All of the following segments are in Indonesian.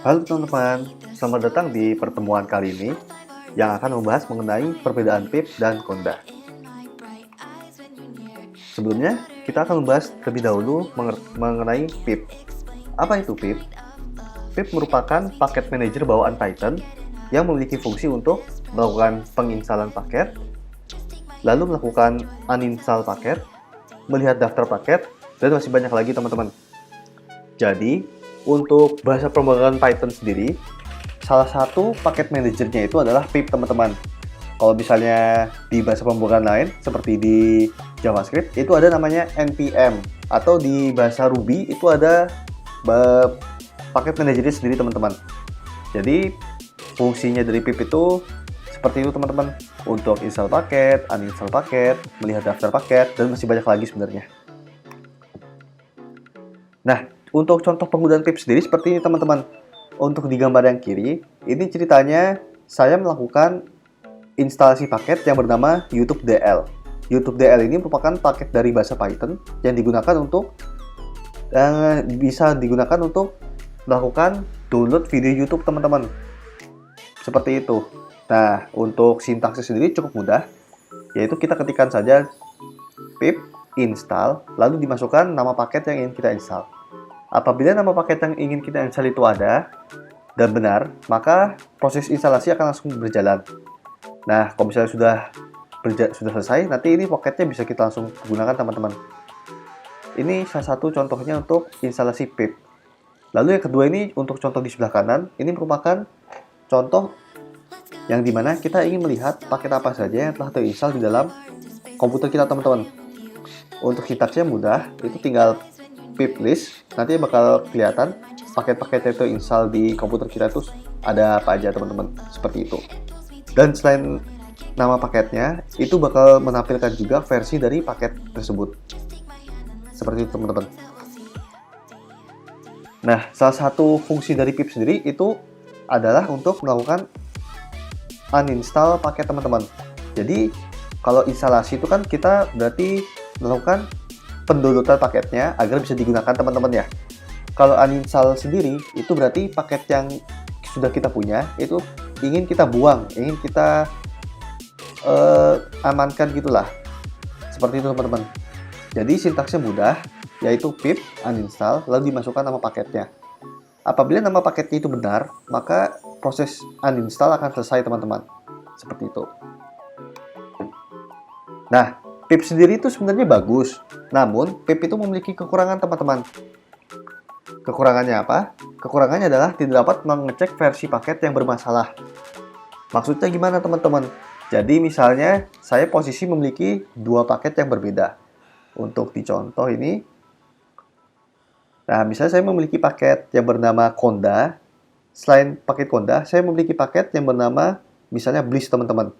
Halo teman-teman, selamat datang di pertemuan kali ini yang akan membahas mengenai perbedaan pip dan konda. Sebelumnya, kita akan membahas terlebih dahulu mengenai pip. Apa itu pip? Pip merupakan paket manajer bawaan Python yang memiliki fungsi untuk melakukan penginstalan paket, lalu melakukan uninstall paket, melihat daftar paket, dan masih banyak lagi teman-teman. Jadi, untuk bahasa pemrograman Python sendiri, salah satu paket manajernya itu adalah pip teman-teman. Kalau misalnya di bahasa pemrograman lain, seperti di JavaScript, itu ada namanya npm. Atau di bahasa Ruby, itu ada paket manajernya sendiri teman-teman. Jadi, fungsinya dari pip itu seperti itu teman-teman. Untuk install paket, uninstall paket, melihat daftar paket, dan masih banyak lagi sebenarnya. Nah, untuk contoh penggunaan pip sendiri seperti ini teman-teman. Untuk di gambar yang kiri, ini ceritanya saya melakukan instalasi paket yang bernama YouTube DL. YouTube DL ini merupakan paket dari bahasa Python yang digunakan untuk bisa digunakan untuk melakukan download video YouTube teman-teman. Seperti itu. Nah, untuk sintaksnya sendiri cukup mudah, yaitu kita ketikkan saja pip install, lalu dimasukkan nama paket yang ingin kita install. Apabila nama paket yang ingin kita install itu ada dan benar, maka proses instalasi akan langsung berjalan. Nah, kalau misalnya sudah selesai, nanti ini paketnya bisa kita langsung gunakan teman-teman. Ini salah satu contohnya untuk instalasi pip. Lalu yang kedua ini untuk contoh di sebelah kanan, ini merupakan contoh yang dimana kita ingin melihat paket apa saja yang telah terinstall di dalam komputer kita teman-teman. Untuk sintaksnya mudah, itu tinggal pip list, nanti bakal kelihatan paket-paket itu install di komputer kita itu ada apa aja teman-teman, seperti itu. Dan selain nama paketnya, itu bakal menampilkan juga versi dari paket tersebut, seperti itu teman-teman. Nah, salah satu fungsi dari pip sendiri itu adalah untuk melakukan uninstall paket teman-teman. Jadi kalau instalasi itu kan kita berarti melakukan pendownloadan paketnya agar bisa digunakan teman-teman ya. Kalau uninstall sendiri itu berarti paket yang sudah kita punya itu ingin kita buang, ingin kita amankan gitulah. Seperti itu teman-teman. Jadi sintaksnya mudah, yaitu pip uninstall lalu dimasukkan nama paketnya. Apabila nama paketnya itu benar, maka proses uninstall akan selesai teman-teman. Seperti itu. Nah, pip sendiri itu sebenarnya bagus, namun pip itu memiliki kekurangan teman-teman. Kekurangannya apa? Kekurangannya adalah tidak dapat mengecek versi paket yang bermasalah. Maksudnya gimana teman-teman? Jadi misalnya saya posisi memiliki dua paket yang berbeda. Untuk dicontoh ini, nah misalnya saya memiliki paket yang bernama konda. Selain paket konda, saya memiliki paket yang bernama misalnya bliss teman-teman.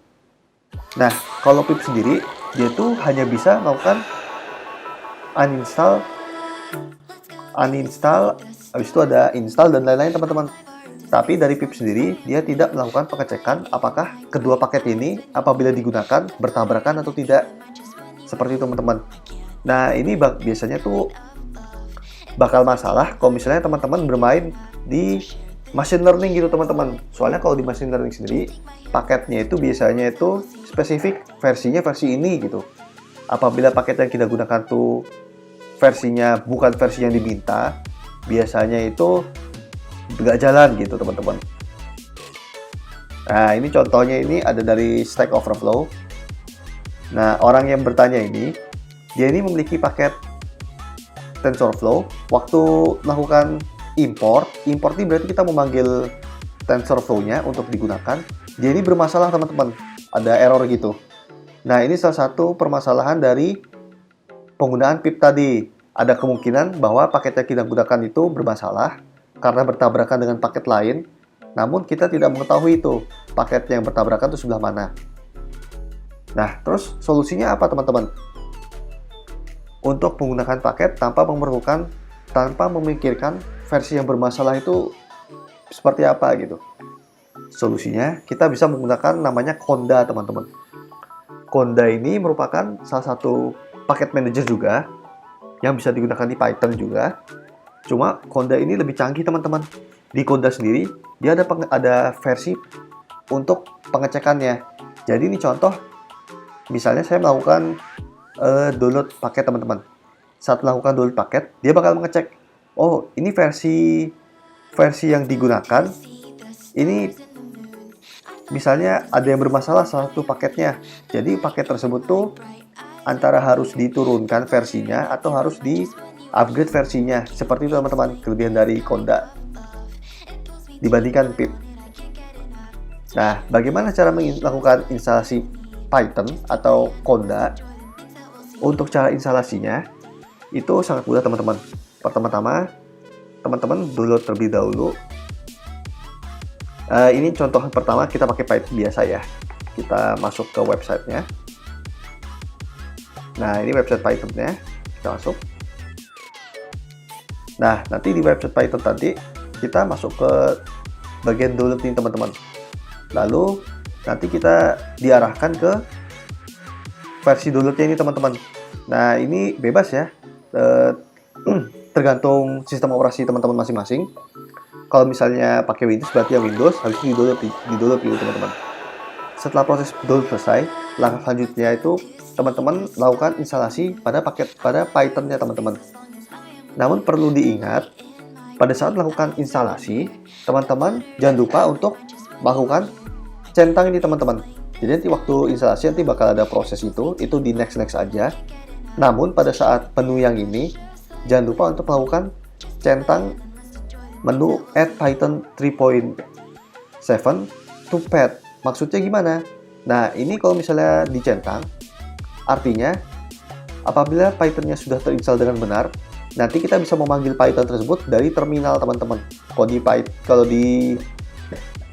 Nah, kalau pip sendiri, dia itu hanya bisa melakukan uninstall, habis itu ada install dan lain-lain teman-teman. Tapi dari pip sendiri, dia tidak melakukan pengecekan apakah kedua paket ini apabila digunakan bertabrakan atau tidak. Seperti itu teman-teman. Nah, ini biasanya tuh bakal masalah kalau misalnya teman-teman bermain di machine learning gitu teman-teman. Soalnya kalau di machine learning sendiri, paketnya itu biasanya itu spesifik versinya versi ini gitu. Apabila paket yang kita gunakan tuh versinya bukan versi yang diminta, biasanya itu nggak jalan gitu teman-teman. Nah, ini contohnya ini ada dari Stack Overflow. Nah, orang yang bertanya ini, dia ini memiliki paket TensorFlow. Waktu melakukan import ini berarti kita memanggil TensorFlow-nya untuk digunakan. Dia ini bermasalah teman-teman, ada error gitu. Nah, ini salah satu permasalahan dari penggunaan pip tadi. Ada kemungkinan bahwa paket yang kita gunakan itu bermasalah karena bertabrakan dengan paket lain, namun kita tidak mengetahui itu paket yang bertabrakan itu sebelah mana. Nah, terus solusinya apa teman-teman? Untuk menggunakan paket tanpa memikirkan versi yang bermasalah itu seperti apa gitu. Solusinya kita bisa menggunakan namanya konda teman-teman. Konda ini merupakan salah satu paket manager juga yang bisa digunakan di Python juga. Cuma konda ini lebih canggih teman-teman. Di Conda sendiri, dia ada versi untuk pengecekannya. Jadi ini contoh, misalnya saya melakukan download paket teman-teman. Saat melakukan download paket, dia bakal mengecek, oh ini versi yang digunakan, ini misalnya ada yang bermasalah satu paketnya. Jadi paket tersebut tuh antara harus diturunkan versinya atau harus di-upgrade versinya. Seperti itu teman-teman, kelebihan dari Conda dibandingkan pip. Nah, bagaimana cara melakukan instalasi Python atau Conda? Untuk cara instalasinya, itu sangat mudah teman-teman. Pertama-tama, teman-teman download terlebih dahulu. Ini contoh pertama, kita pakai Python biasa ya. Kita masuk ke websitenya. Nah, ini website Python-nya. Kita masuk. Nah, nanti di website Python tadi, kita masuk ke bagian download ini teman-teman. Lalu, nanti kita diarahkan ke versi downloadnya ini teman-teman. Nah, ini bebas ya, tergantung sistem operasi teman-teman masing-masing. Kalau misalnya pakai Windows, berarti ya Windows harus di-download gitu teman-teman. Setelah proses download selesai, langkah selanjutnya itu teman-teman lakukan instalasi pada Python-nya teman-teman. Namun perlu diingat, pada saat melakukan instalasi, teman-teman jangan lupa untuk melakukan centang ini teman-teman. Jadi nanti waktu instalasi nanti bakal ada proses itu di next aja. Namun pada saat menu yang ini, jangan lupa untuk melakukan centang menu add Python 3.7 to pad. Maksudnya gimana? Nah, ini kalau misalnya dicentang, artinya apabila Python-nya sudah terinstall dengan benar, nanti kita bisa memanggil Python tersebut dari terminal teman-teman.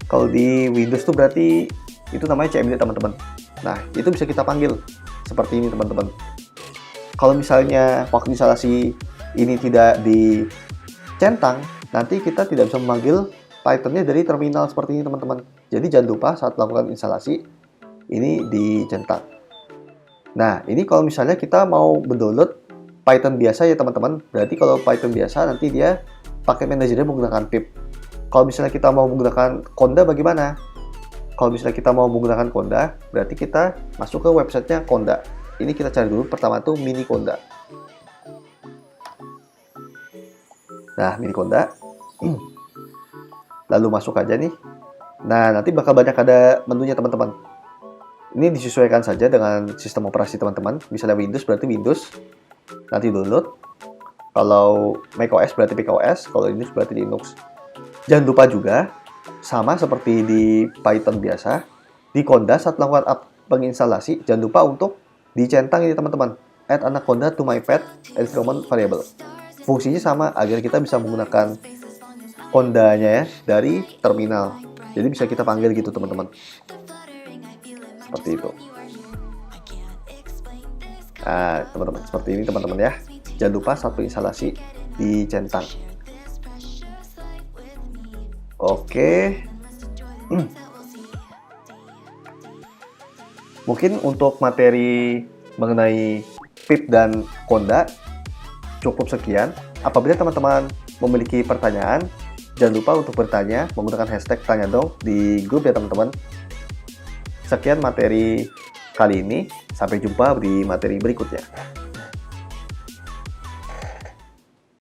Kalau di Windows tuh berarti itu namanya CMD teman-teman. Nah, itu bisa kita panggil seperti ini teman-teman. Kalau misalnya waktu instalasi ini tidak dicentang, nanti kita tidak bisa memanggil Python-nya dari terminal seperti ini teman-teman. Jadi jangan lupa saat melakukan instalasi ini dicentang. Nah, ini kalau misalnya kita mau mendownload Python biasa ya teman-teman. Berarti kalau Python biasa nanti dia pakai manajernya menggunakan pip. Kalau misalnya kita mau menggunakan Conda bagaimana? Kalau misalnya kita mau menggunakan Conda, berarti kita masuk ke websitenya Conda. Ini kita cari dulu, pertama tuh mini Conda. Nah, mini Conda. Lalu masuk aja nih. Nah, nanti bakal banyak ada menunya teman-teman. Ini disesuaikan saja dengan sistem operasi teman-teman. Misalnya Windows berarti Windows. Nanti download. Kalau macOS berarti macOS. Kalau Linux berarti Linux. Jangan lupa juga, sama seperti di Python biasa, di Conda saat melakukan penginstalasi, jangan lupa untuk dicentang ini teman-teman. Add Anaconda to my pad as common variable. Fungsinya sama agar kita bisa menggunakan Conda-nya ya dari terminal. Jadi bisa kita panggil gitu teman-teman. Seperti itu. Nah, teman-teman, seperti ini teman-teman ya. Jangan lupa saat penginstalasi dicentang. Oke. Mungkin untuk materi mengenai pip dan Conda cukup sekian. Apabila teman-teman memiliki pertanyaan, jangan lupa untuk bertanya menggunakan hashtag tanya dong di grup ya teman-teman. Sekian materi kali ini. Sampai jumpa di materi berikutnya.